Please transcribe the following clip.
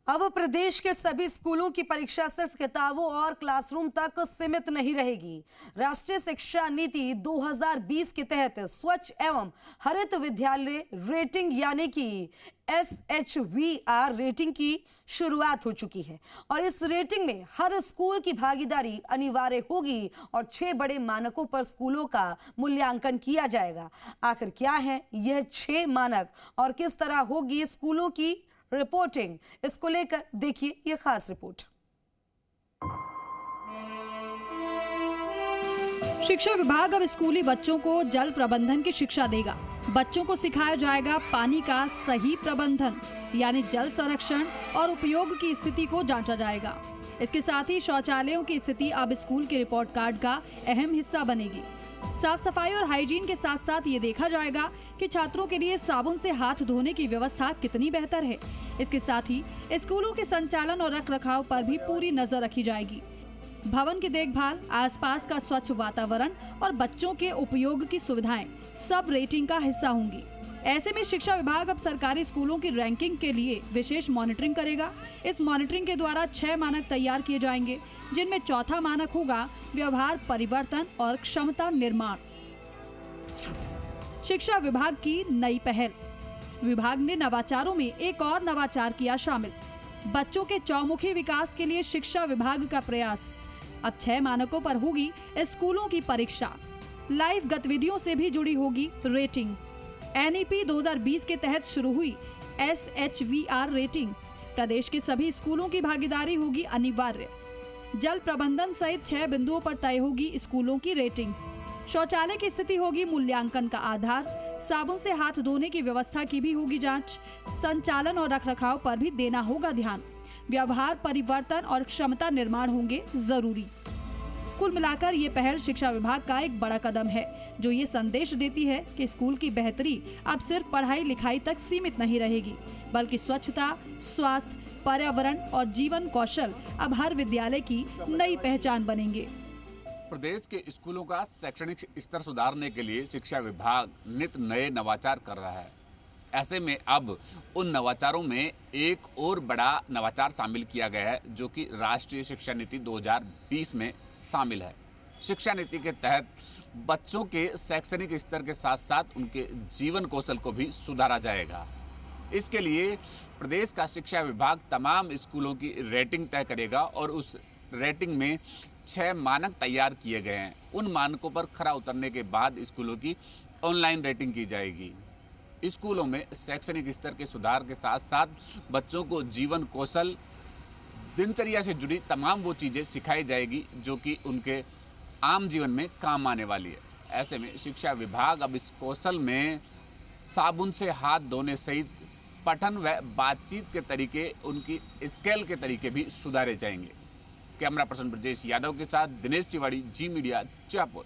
अब प्रदेश के सभी स्कूलों की परीक्षा सिर्फ किताबों और क्लासरूम तक सीमित नहीं रहेगी। राष्ट्रीय शिक्षा नीति 2020 के तहत स्वच्छ एवं हरित विद्यालय रेटिंग यानी कि SHVR रेटिंग की शुरुआत हो चुकी है और इस रेटिंग में हर स्कूल की भागीदारी अनिवार्य होगी और 6 बड़े मानकों पर स्कूलों का मूल्यांकन किया जाएगा। आखिर क्या है यह 6 मानक और किस तरह होगी स्कूलों की रिपोर्टिंग, इसको लेकर देखिए यह खास रिपोर्ट। शिक्षा विभाग अब स्कूली बच्चों को जल प्रबंधन की शिक्षा देगा। बच्चों को सिखाया जाएगा पानी का सही प्रबंधन यानी जल संरक्षण और उपयोग की स्थिति को जांचा जाएगा। इसके साथ ही शौचालयों की स्थिति अब स्कूल के रिपोर्ट कार्ड का अहम हिस्सा बनेगी। साफ सफाई और हाइजीन के साथ साथ ये देखा जाएगा कि छात्रों के लिए साबुन से हाथ धोने की व्यवस्था कितनी बेहतर है। इसके साथ ही स्कूलों के संचालन और रखरखाव पर भी पूरी नजर रखी जाएगी। भवन की देखभाल, आसपास का स्वच्छ वातावरण और बच्चों के उपयोग की सुविधाएं सब रेटिंग का हिस्सा होंगी। ऐसे में शिक्षा विभाग अब सरकारी स्कूलों की रैंकिंग के लिए विशेष मॉनिटरिंग करेगा। इस मॉनिटरिंग के द्वारा 6 मानक तैयार किए जाएंगे, जिनमें चौथा मानक होगा व्यवहार परिवर्तन और क्षमता निर्माण। शिक्षा विभाग की नई पहल। विभाग ने नवाचारों में एक और नवाचार किया शामिल। बच्चों के चौमुखी विकास के लिए शिक्षा विभाग का प्रयास। अब 6 मानकों पर होगी स्कूलों की परीक्षा। लाइव गतिविधियों से भी जुड़ी होगी रेटिंग। NEP 2020 के तहत शुरू हुई SHVR रेटिंग। प्रदेश के सभी स्कूलों की भागीदारी होगी अनिवार्य। जल प्रबंधन सहित 6 बिंदुओं पर तय होगी स्कूलों की रेटिंग। शौचालय की स्थिति होगी मूल्यांकन का आधार। साबुन से हाथ धोने की व्यवस्था की भी होगी जांच। संचालन और रखरखाव पर भी देना होगा ध्यान। व्यवहार परिवर्तन और क्षमता निर्माण होंगे जरूरी। कुल मिलाकर ये पहल शिक्षा विभाग का एक बड़ा कदम है, जो ये संदेश देती है कि स्कूल की बेहतरी अब सिर्फ पढ़ाई लिखाई तक सीमित नहीं रहेगी, बल्कि स्वच्छता, स्वास्थ्य, पर्यावरण और जीवन कौशल अब हर विद्यालय की नई पहचान बनेंगे। प्रदेश के स्कूलों का शैक्षणिक स्तर सुधारने के लिए शिक्षा विभाग नित नए नवाचार कर रहा है। ऐसे में अब उन नवाचारों में एक और बड़ा नवाचार शामिल किया गया है, जो कि राष्ट्रीय शिक्षा नीति 2020 में शामिल है। शिक्षा नीति के तहत बच्चों के शैक्षणिक स्तर के साथ साथ उनके जीवन कौशल को भी सुधारा जाएगा। इसके लिए प्रदेश का शिक्षा विभाग तमाम स्कूलों की रेटिंग तय करेगा और उस रेटिंग में 6 मानक तैयार किए गए हैं। उन मानकों पर खरा उतरने के बाद स्कूलों की ऑनलाइन रेटिंग की जाएगी। स्कूलों में शैक्षणिक स्तर के सुधार के साथ साथ बच्चों को जीवन कौशल, दिनचर्या से जुड़ी तमाम वो चीज़ें सिखाई जाएगी जो कि उनके आम जीवन में काम आने वाली है। ऐसे में शिक्षा विभाग अब इस कौशल में साबुन से हाथ धोने सहित पठन व बातचीत के तरीके, उनकी स्केल के तरीके भी सुधारे जाएंगे। कैमरा पर्सन ब्रजेश यादव के साथ दिनेश तिवारी, जी मीडिया, जयपुर।